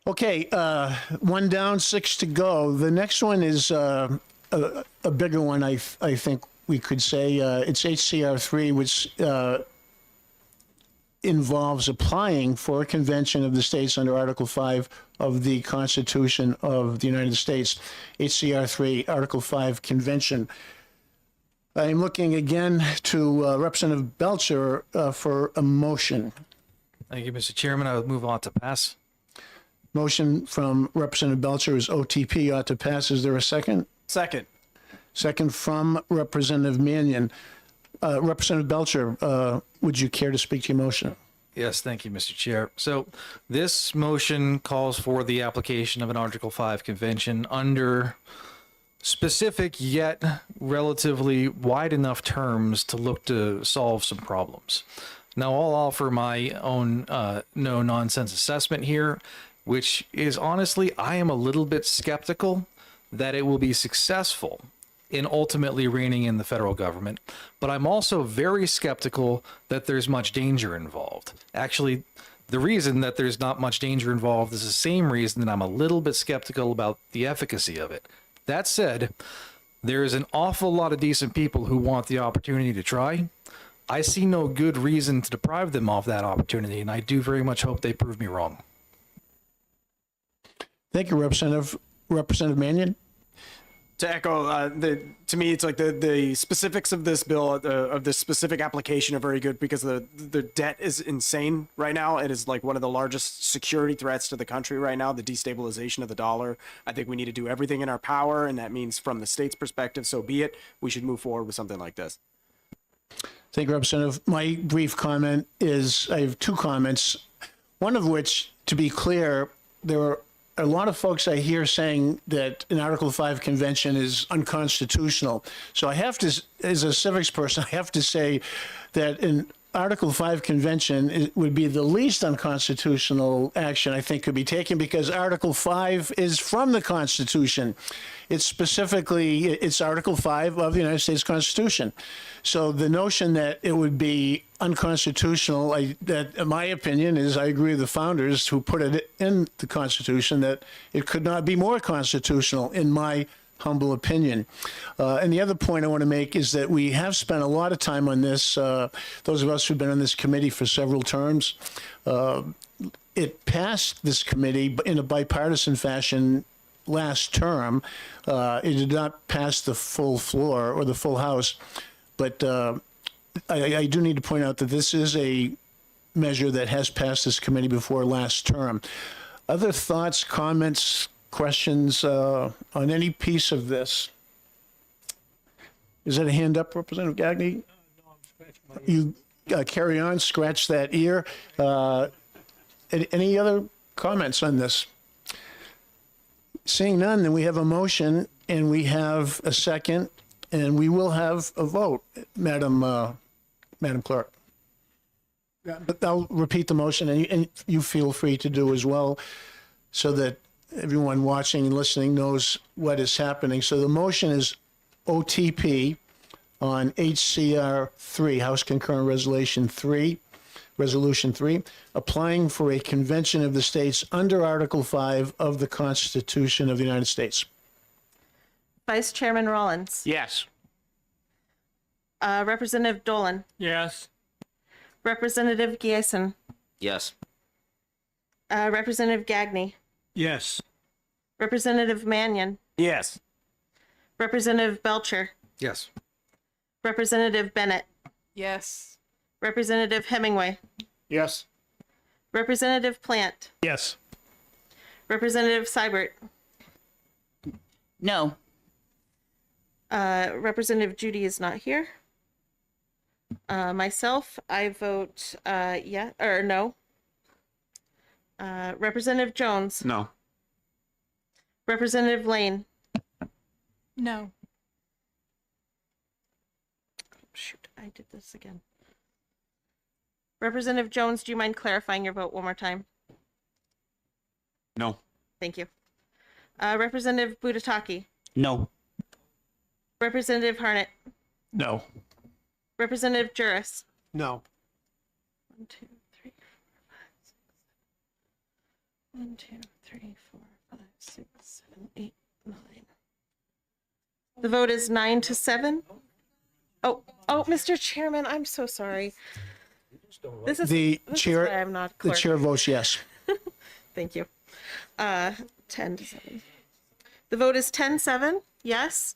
Okay, one down, six to go. The next one is a bigger one, I think we could say. It's HCR3, which involves applying for a convention of the states under Article 5 of the Constitution of the United States. HCR3, Article 5 Convention. I'm looking again to Representative Belcher for a motion. Thank you, Mr. Chairman. I would move on to pass. Motion from Representative Belcher is OTP, ought to pass. Is there a second? Second. Second from Representative Mannion. Representative Belcher, would you care to speak to your motion? Yes, thank you, Mr. Chair. So this motion calls for the application of an Article 5 convention under specific yet relatively wide enough terms to look to solve some problems. Now, I'll offer my own no-nonsense assessment here, which is honestly, I am a little bit skeptical that it will be successful in ultimately reining in the federal government, but I'm also very skeptical that there's much danger involved. Actually, the reason that there's not much danger involved is the same reason that I'm a little bit skeptical about the efficacy of it. That said, there's an awful lot of decent people who want the opportunity to try. I see no good reason to deprive them of that opportunity, and I do very much hope they prove me wrong. Thank you, Representative. Representative Mannion? To echo, to me, it's like the specifics of this bill, of this specific application, are very good because the debt is insane right now. It is like one of the largest security threats to the country right now, the destabilization of the dollar. I think we need to do everything in our power, and that means from the state's perspective, so be it. We should move forward with something like this. Thank you, Representative. My brief comment is, I have two comments, one of which, to be clear, there are a lot of folks I hear saying that an Article 5 convention is unconstitutional. So I have to, as a civics person, I have to say that an Article 5 convention would be the least unconstitutional action I think could be taken, because Article 5 is from the Constitution. It's specifically, it's Article 5 of the United States Constitution. So the notion that it would be unconstitutional, that in my opinion is, I agree with the founders who put it in the Constitution, that it could not be more constitutional in my humble opinion. And the other point I want to make is that we have spent a lot of time on this, those of us who've been on this committee for several terms. It passed this committee in a bipartisan fashion last term. It did not pass the full floor or the full House, but I do need to point out that this is a measure that has passed this committee before last term. Other thoughts, comments, questions on any piece of this? Is that a hand up, Representative Gagne? No, I'm scratching my ear. You carry on, scratch that ear. Any other comments on this? Seeing none, then we have a motion and we have a second, and we will have a vote, Madam Clerk. Yeah, but I'll repeat the motion, and you feel free to do as well, so that everyone watching and listening knows what is happening. So the motion is OTP on HCR 3, House Concurrent Resolution 3, applying for a convention of the states under Article 5 of the Constitution of the United States. Vice Chairman Rollins. Yes. Representative Dolan. Yes. Representative Giesen. Yes. Representative Gagne. Yes. Representative Mannion. Yes. Representative Belcher. Yes. Representative Bennett. Yes. Representative Hemingway. Yes. Representative Plant. Yes. Representative Seibert. No. Representative Judy is not here. Myself, I vote yeah or no. Representative Jones. No. Representative Lane. No. Shoot, I did this again. Representative Jones, do you mind clarifying your vote one more time? No. Thank you. Representative Budataki. No. Representative Harnett. No. Representative Juris. No. 1, 2, 3, 4, 5, 6, 1, 2, 3, 4, 5, 6, 7, 8, 9. The vote is 9-7. Oh, Mr. Chairman, I'm so sorry. This is The this chair- Is why I'm not The clerk. chair votes yes. Thank you. 10-7. The vote is 10-7. Yes.